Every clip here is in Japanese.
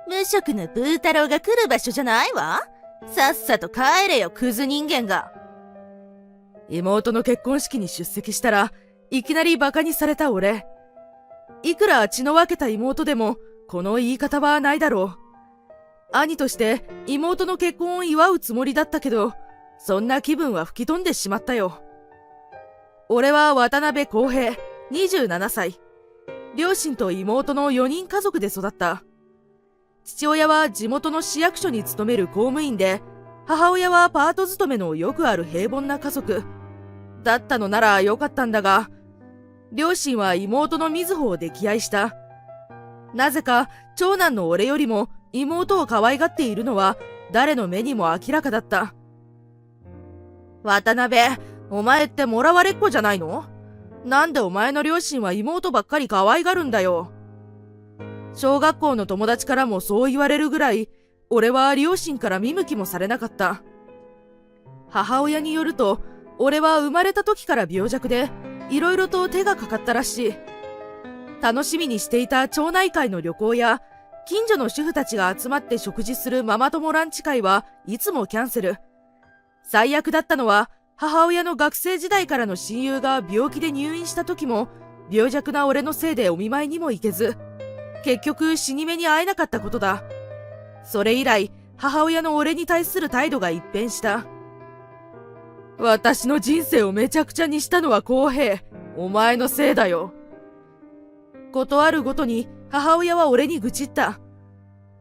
無職のブー太郎が来る場所じゃないわ。さっさと帰れよ、クズ人間が。妹の結婚式に出席したら、いきなりバカにされた俺。いくら血の分けた妹でも、この言い方はないだろう。兄として妹の結婚を祝うつもりだったけど、そんな気分は吹き飛んでしまったよ。俺は渡辺康平、27歳。両親と妹の4人家族で育った。父親は地元の市役所に勤める公務員で、母親はパート勤めのよくある平凡な家族。だったのならよかったんだが、両親は妹の瑞穂を溺愛した。なぜか長男の俺よりも妹を可愛がっているのは誰の目にも明らかだった。渡辺、お前ってもらわれっ子じゃないの？なんでお前の両親は妹ばっかり可愛がるんだよ。小学校の友達からもそう言われるぐらい、俺は両親から見向きもされなかった。母親によると、俺は生まれた時から病弱で、いろいろと手がかかったらしい。楽しみにしていた町内会の旅行や、近所の主婦たちが集まって食事するママ友ランチ会はいつもキャンセル。最悪だったのは、母親の学生時代からの親友が病気で入院した時も、病弱な俺のせいでお見舞いにも行けず、結局死に目に会えなかったことだ。それ以来、母親の俺に対する態度が一変した。私の人生をめちゃくちゃにしたのは康平。お前のせいだよ。ことあるごとに母親は俺に愚痴った。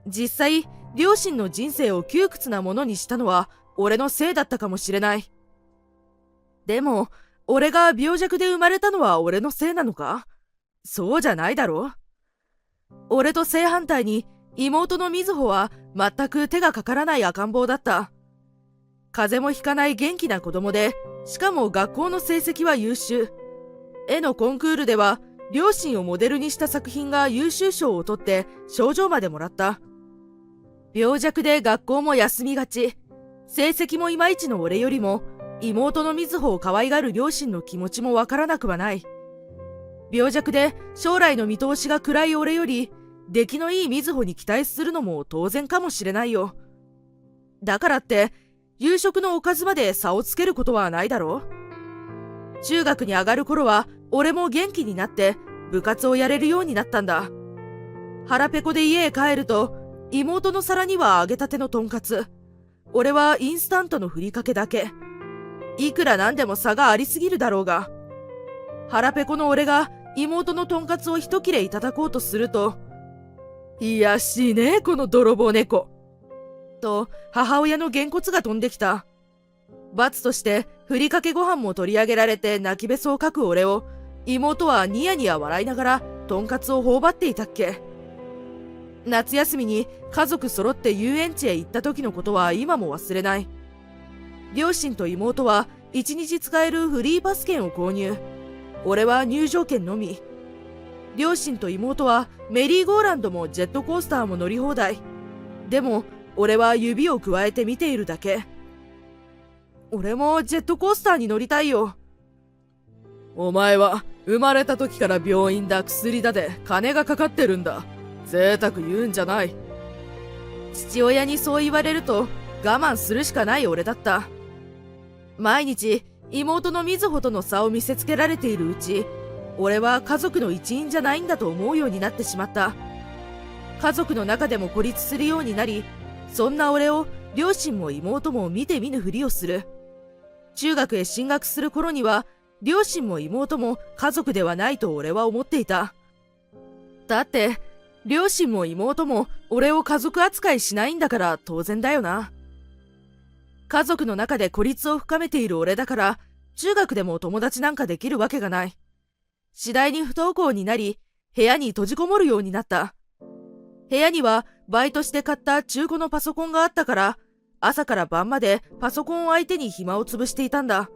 実際、両親の人生を窮屈なものにしたのは俺のせいだったかもしれない。でも、俺が病弱で生まれたのは俺のせいなのか？そうじゃないだろ？俺と正反対に妹の瑞穂は全く手がかからない赤ん坊だった。風邪もひかない元気な子供で、しかも学校の成績は優秀。絵のコンクールでは両親をモデルにした作品が優秀賞を取って賞状までもらった。病弱で学校も休みがち、成績もいまいちの俺よりも妹の瑞穂を可愛がる両親の気持ちもわからなくはない。病弱で将来の見通しが暗い俺より出来のいい瑞穂に期待するのも当然かもしれないよ。だからって夕食のおかずまで差をつけることはないだろう。中学に上がる頃は俺も元気になって部活をやれるようになったんだ。腹ペコで家へ帰ると妹の皿には揚げたてのとんかつ、俺はインスタントのふりかけだけ。いくらなんでも差がありすぎるだろうが、腹ペコの俺が妹のとんかつを一切れいただこうとすると、いやしねえこの泥棒猫と母親のげんこつが飛んできた。罰としてふりかけご飯も取り上げられて泣きべそをかく俺を、妹はニヤニヤ笑いながらとんかつを頬張っていたっけ。夏休みに家族揃って遊園地へ行った時のことは今も忘れない。両親と妹は1日使えるフリーパス券を購入。俺は入場券のみ。両親と妹はメリーゴーランドもジェットコースターも乗り放題。でも俺は指をくわえて見ているだけ。俺もジェットコースターに乗りたいよ。お前は生まれた時から病院だ薬だで金がかかってるんだ。贅沢言うんじゃない。父親にそう言われると我慢するしかない俺だった。毎日妹の瑞穂との差を見せつけられているうち、俺は家族の一員じゃないんだと思うようになってしまった。家族の中でも孤立するようになり、そんな俺を両親も妹も見て見ぬふりをする。中学へ進学する頃には両親も妹も家族ではないと俺は思っていた。だって両親も妹も俺を家族扱いしないんだから当然だよな。家族の中で孤立を深めている俺だから、中学でも友達なんかできるわけがない。次第に不登校になり、部屋に閉じこもるようになった。部屋にはバイトして買った中古のパソコンがあったから、朝から晩までパソコンを相手に暇を潰していたんだ。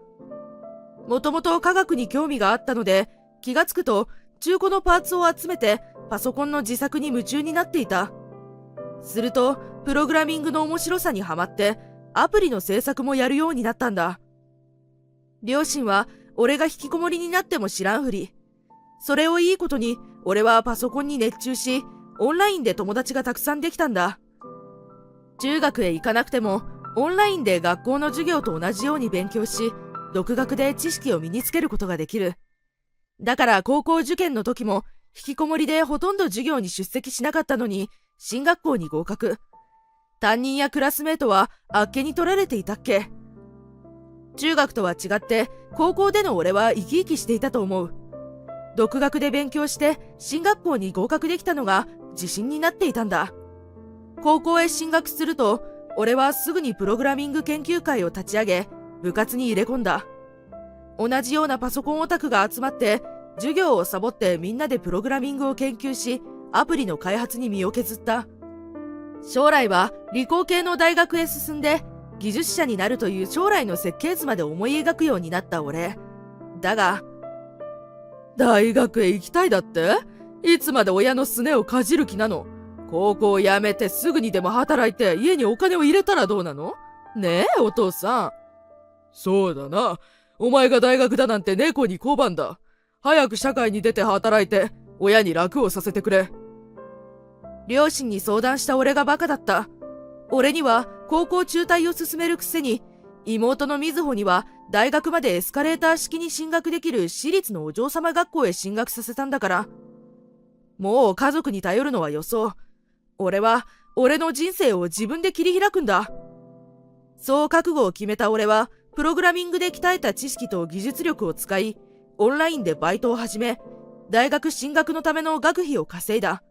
もともと科学に興味があったので、気がつくと中古のパーツを集めてパソコンの自作に夢中になっていた。すると、プログラミングの面白さにはまって、アプリの制作もやるようになったんだ。両親は俺が引きこもりになっても知らんふり。それをいいことに俺はパソコンに熱中し、オンラインで友達がたくさんできたんだ。中学へ行かなくても、オンラインで学校の授業と同じように勉強し、独学で知識を身につけることができる。だから高校受験の時も、引きこもりでほとんど授業に出席しなかったのに、進学校に合格。担任やクラスメートはあっけに取られていたっけ。中学とは違って、高校での俺は生き生きしていたと思う。独学で勉強して進学校に合格できたのが自信になっていたんだ。高校へ進学すると、俺はすぐにプログラミング研究会を立ち上げ、部活に入れ込んだ。同じようなパソコンオタクが集まって、授業をサボってみんなでプログラミングを研究し、アプリの開発に身を削った。将来は理工系の大学へ進んで、技術者になるという将来の設計図まで思い描くようになった俺。だが、大学へ行きたいだって？いつまで親のすねをかじる気なの？高校を辞めてすぐにでも働いて家にお金を入れたらどうなの？ねえ、お父さん。そうだな。お前が大学だなんて猫に小判だ。早く社会に出て働いて、親に楽をさせてくれ。両親に相談した俺がバカだった。俺には高校中退を進めるくせに、妹の瑞穂には大学までエスカレーター式に進学できる私立のお嬢様学校へ進学させたんだから。もう家族に頼るのはよそう。俺は俺の人生を自分で切り開くんだ。そう覚悟を決めた俺は、プログラミングで鍛えた知識と技術力を使い、オンラインでバイトを始め、大学進学のための学費を稼いだ。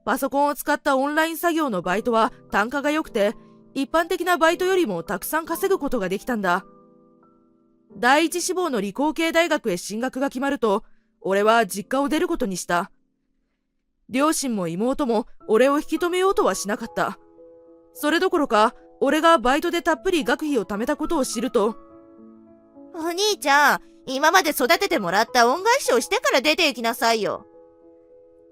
パソコンを使ったオンライン作業のバイトは単価が良くて、一般的なバイトよりもたくさん稼ぐことができたんだ。第一志望の理工系大学へ進学が決まると、俺は実家を出ることにした。両親も妹も俺を引き止めようとはしなかった。それどころか、俺がバイトでたっぷり学費を貯めたことを知ると、お兄ちゃん、今まで育ててもらった恩返しをしてから出て行きなさいよ。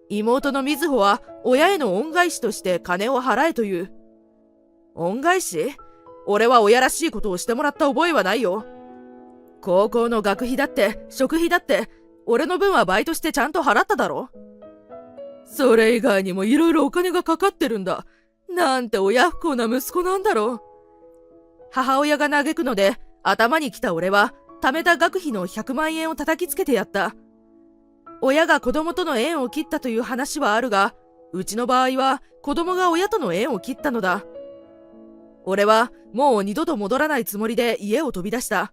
妹の瑞穂は親への恩返しとして金を払えという。恩返し？俺は親らしいことをしてもらった覚えはないよ。高校の学費だって食費だって俺の分はバイトしてちゃんと払っただろ。それ以外にもいろいろお金がかかってるんだ。なんて親不孝な息子なんだろう。母親が嘆くので頭に来た俺は貯めた学費の100万円を叩きつけてやった。親が子供との縁を切ったという話はあるが、うちの場合は子供が親との縁を切ったのだ。俺はもう二度と戻らないつもりで家を飛び出した。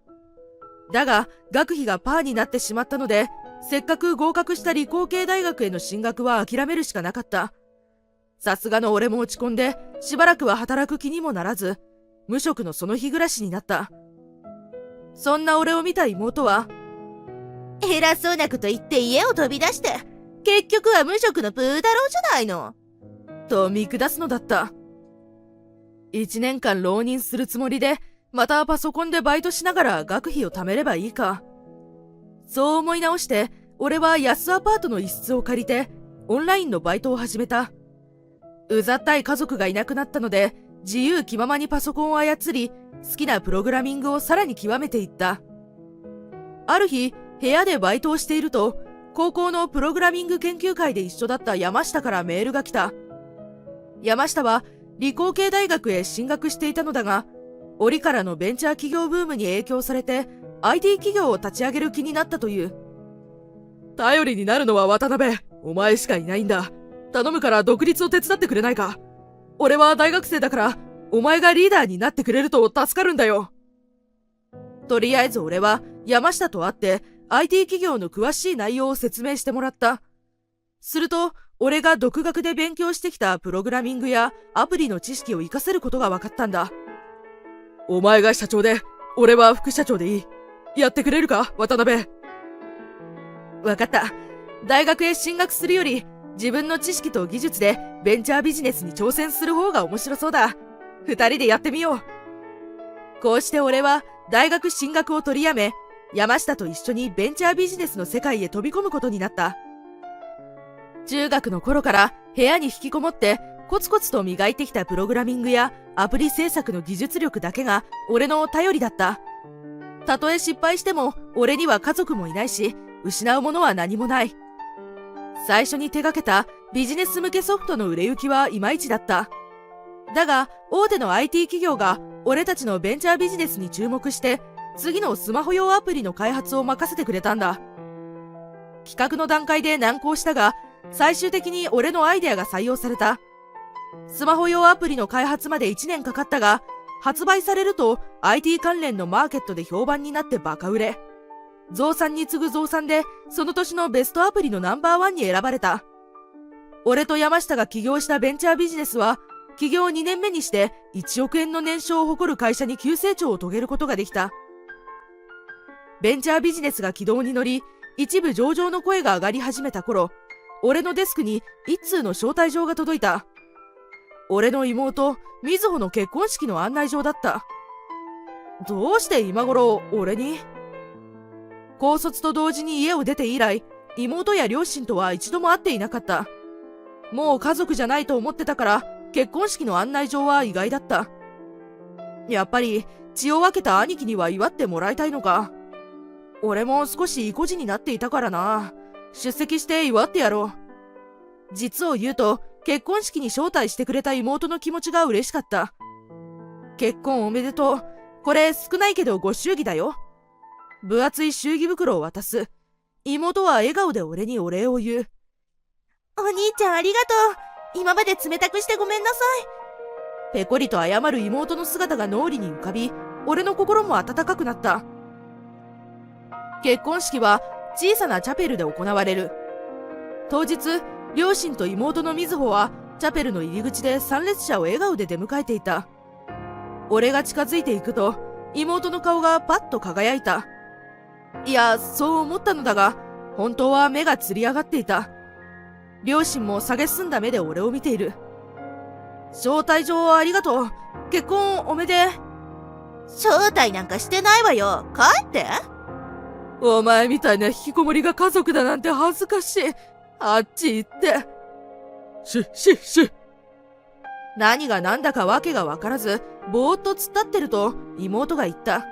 だが学費がパーになってしまったので、せっかく合格した理工系大学への進学は諦めるしかなかった。さすがの俺も落ち込んで、しばらくは働く気にもならず、無職のその日暮らしになった。そんな俺を見た妹は、偉そうなこと言って家を飛び出して、結局は無職のプーだろうじゃないの。と見下すのだった。1年間浪人するつもりで、またパソコンでバイトしながら学費を貯めればいいか。そう思い直して、俺は安アパートの一室を借りて、オンラインのバイトを始めた。うざったい家族がいなくなったので、自由気ままにパソコンを操り、好きなプログラミングをさらに極めていった。ある日、部屋でバイトをしていると、高校のプログラミング研究会で一緒だった山下からメールが来た。山下は理工系大学へ進学していたのだが、折からのベンチャー企業ブームに影響されて、IT 企業を立ち上げる気になったという。頼りになるのは渡辺。お前しかいないんだ。頼むから独立を手伝ってくれないか。俺は大学生だから、お前がリーダーになってくれると助かるんだよ。とりあえず俺は山下と会って IT 企業の詳しい内容を説明してもらった。すると、俺が独学で勉強してきたプログラミングやアプリの知識を活かせることが分かったんだ。お前が社長で、俺は副社長でいい。やってくれるか、渡辺。分かった。大学へ進学するより、自分の知識と技術でベンチャービジネスに挑戦する方が面白そうだ。二人でやってみよう。こうして俺は大学進学を取りやめ、山下と一緒にベンチャービジネスの世界へ飛び込むことになった。中学の頃から部屋に引きこもってコツコツと磨いてきたプログラミングやアプリ制作の技術力だけが俺の頼りだった。たとえ失敗しても俺には家族もいないし、失うものは何もない。最初に手掛けたビジネス向けソフトの売れ行きはいまいちだった。だが、大手の IT 企業が俺たちのベンチャービジネスに注目して、次のスマホ用アプリの開発を任せてくれたんだ。企画の段階で難航したが、最終的に俺のアイデアが採用された。スマホ用アプリの開発まで1年かかったが、発売されると IT 関連のマーケットで評判になってバカ売れ。増産に次ぐ増産で、その年のベストアプリのナンバーワンに選ばれた。俺と山下が起業したベンチャービジネスは、起業2年目にして1億円の年商を誇る会社に急成長を遂げることができた。ベンチャービジネスが軌道に乗り、一部上場の声が上がり始めた頃、俺のデスクに一通の招待状が届いた。俺の妹、みずほの結婚式の案内状だった。どうして今頃、俺に？高卒と同時に家を出て以来、妹や両親とは一度も会っていなかった。もう家族じゃないと思ってたから、結婚式の案内状は意外だった。やっぱり、血を分けた兄貴には祝ってもらいたいのか。俺も少し意固地になっていたからな。出席して祝ってやろう。実を言うと、結婚式に招待してくれた妹の気持ちが嬉しかった。結婚おめでとう。これ少ないけどご祝儀だよ。分厚い祝儀袋を渡す。妹は笑顔で俺にお礼を言う。お兄ちゃんありがとう。今まで冷たくしてごめんなさい。ペコリと謝る妹の姿が脳裏に浮かび、俺の心も温かくなった。結婚式は小さなチャペルで行われる。当日、両親と妹のみずほはチャペルの入り口で参列者を笑顔で出迎えていた。俺が近づいていくと、妹の顔がパッと輝いた。いや、そう思ったのだが、本当は目がつり上がっていた。両親も蔑んだ目で俺を見ている。招待状ありがとう。結婚おめで。招待なんかしてないわよ。帰って。お前みたいな引きこもりが家族だなんて恥ずかしい。あっち行って。シュ。何が何だかわけがわからず、ぼーっと突っ立ってると妹が言った。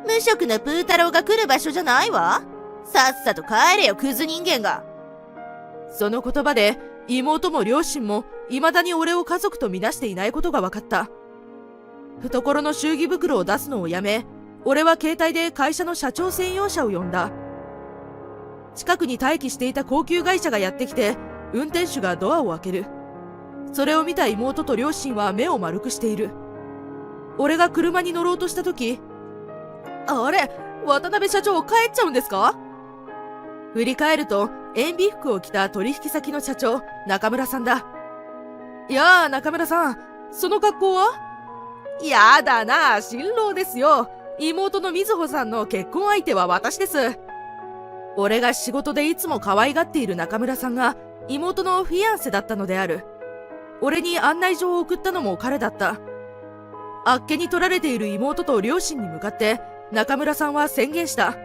無職のプー太郎が来る場所じゃないわ。さっさと帰れよ、クズ人間が。その言葉で妹も両親も未だに俺を家族とみなしていないことが分かった。懐の祝儀袋を出すのをやめ、俺は携帯で会社の社長専用車を呼んだ。近くに待機していた高級外車がやってきて、運転手がドアを開ける。それを見た妹と両親は目を丸くしている。俺が車に乗ろうとした時、あれ、渡辺社長帰っちゃうんですか？振り返ると、塩ビ服を着た取引先の社長、中村さんだ。いやあ、中村さん、その格好は？やだな、新郎ですよ。妹のみずほさんの結婚相手は私です。俺が仕事でいつも可愛がっている中村さんが、妹のフィアンセだったのである。俺に案内状を送ったのも彼だった。あっけに取られている妹と両親に向かって、中村さんは宣言した。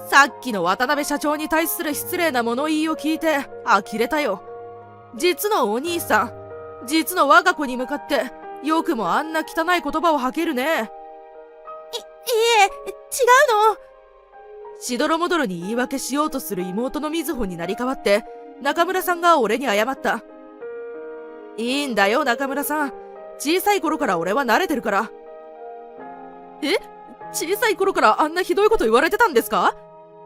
さっきの渡辺社長に対する失礼な物言いを聞いて呆れたよ。実のお兄さん、実の我が子に向かってよくもあんな汚い言葉を吐けるね。いえ、違うの。しどろもどろに言い訳しようとする妹のみずほになり代わって中村さんが俺に謝った。いいんだよ中村さん、小さい頃から俺は慣れてるから。え？小さい頃からあんなひどいこと言われてたんですか？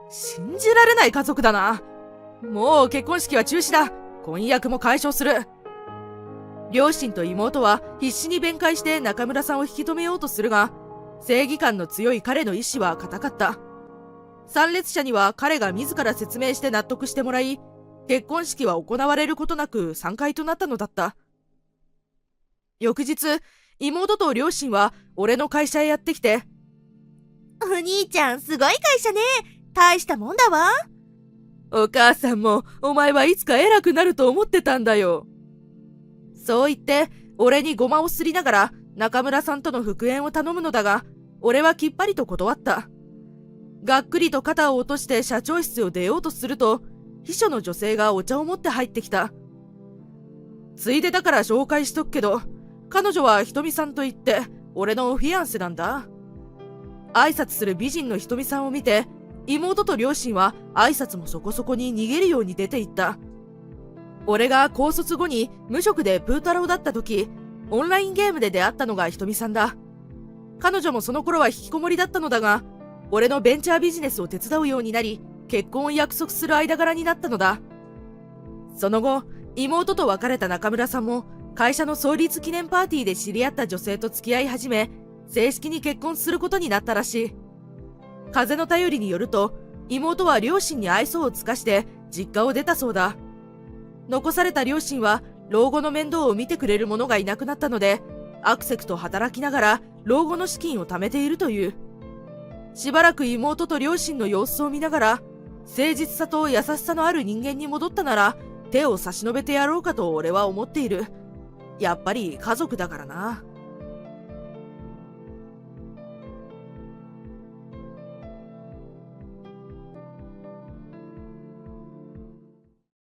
信じられない家族だな。もう結婚式は中止だ。婚約も解消する。両親と妹は必死に弁解して中村さんを引き止めようとするが、正義感の強い彼の意志は固かった。参列者には彼が自ら説明して納得してもらい、結婚式は行われることなく散会となったのだった。翌日、妹と両親は俺の会社へやってきて、お兄ちゃんすごい会社ね。大したもんだわ。お母さんもお前はいつか偉くなると思ってたんだよ。そう言って俺にごまをすりながら中村さんとの復縁を頼むのだが、俺はきっぱりと断った。がっくりと肩を落として社長室を出ようとすると、秘書の女性がお茶を持って入ってきた。ついでだから紹介しとくけど、彼女はひとみさんと言って俺のフィアンセなんだ。挨拶する美人のひとみさんを見て、妹と両親は挨拶もそこそこに逃げるように出て行った。俺が高卒後に無職でプータローだった時、オンラインゲームで出会ったのがひとみさんだ。彼女もその頃は引きこもりだったのだが、俺のベンチャービジネスを手伝うようになり、結婚を約束する間柄になったのだ。その後、妹と別れた中村さんも、会社の創立記念パーティーで知り合った女性と付き合い始め、正式に結婚することになったらしい。風の便りによると、妹は両親に愛想を尽かして実家を出たそうだ。残された両親は老後の面倒を見てくれる者がいなくなったので、アクセクと働きながら老後の資金を貯めているという。しばらく妹と両親の様子を見ながら、誠実さと優しさのある人間に戻ったなら手を差し伸べてやろうかと俺は思っている。やっぱり家族だからな。